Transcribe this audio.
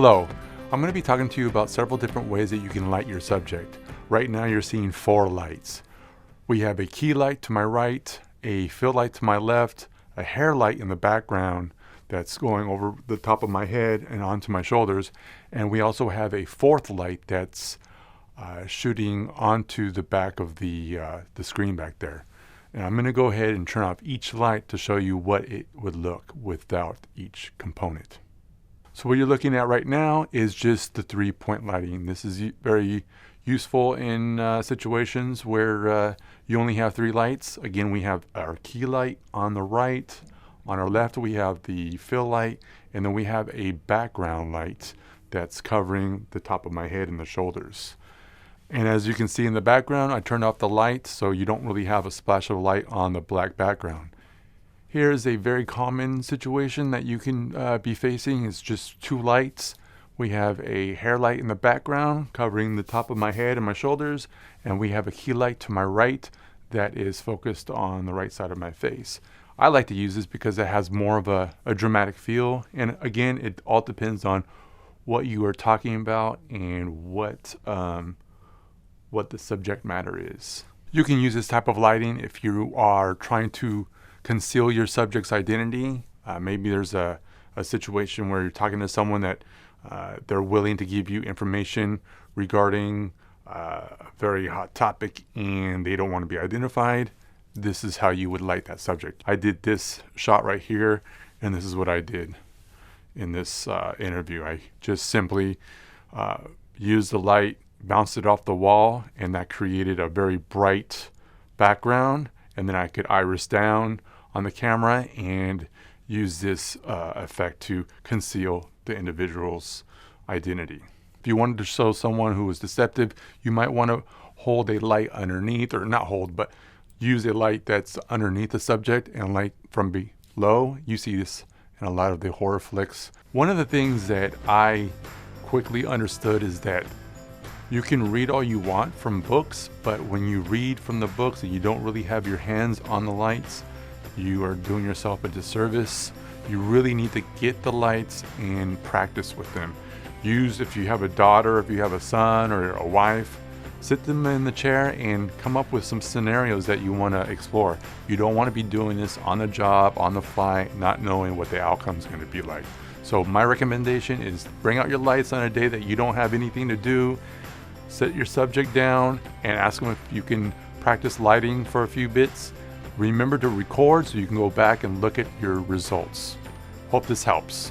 Hello, I'm going to be talking to you about several different ways that you can light your subject. Right now you're seeing 4 lights. We have a key light to my right, a fill light to my left, a hair light in the background that's going over the top of my head and onto my shoulders, and we also have a 4th light that's shooting onto the back of the screen back there. And I'm going to go ahead and turn off each light to show you what it would look without each component. So what you're looking at right now is just the 3-point lighting. This is very useful in situations where you only have 3 lights. Again, we have our key light on the right. On our left, we have the fill light, and then we have a background light that's covering the top of my head and the shoulders. And as you can see in the background, I turned off the light so you don't really have a splash of light on the black background. Here's a very common situation that you can be facing. It's just 2 lights. We have a hair light in the background covering the top of my head and my shoulders, and we have a key light to my right that is focused on the right side of my face. I like to use this because it has more of a dramatic feel, and again, it all depends on what you are talking about and what the subject matter is. You can use this type of lighting if you are trying to conceal your subject's identity. Maybe there's a situation where you're talking to someone that they're willing to give you information regarding a very hot topic and they don't want to be identified. This is how you would light that subject. I did this shot right here, and this is what I did in this interview. I just simply used the light, bounced it off the wall, and that created a very bright background, and then I could iris down on the camera and use this effect to conceal the individual's identity. If you wanted to show someone who was deceptive, you might want to hold a light underneath, or not hold, but use a light that's underneath the subject and light from below. You see this in a lot of the horror flicks. One of the things that I quickly understood is that you can read all you want from books, but when you read from the books and you don't really have your hands on the lights, you are doing yourself a disservice. You really need to get the lights and practice with them. If you have a daughter, if you have a son or a wife, sit them in the chair and come up with some scenarios that you want to explore. You don't want to be doing this on the job, on the fly, not knowing what the outcome is going to be like. So my recommendation is bring out your lights on a day that you don't have anything to do. Set your subject down and ask them if you can practice lighting for a few bits. Remember to record so you can go back and look at your results. Hope this helps.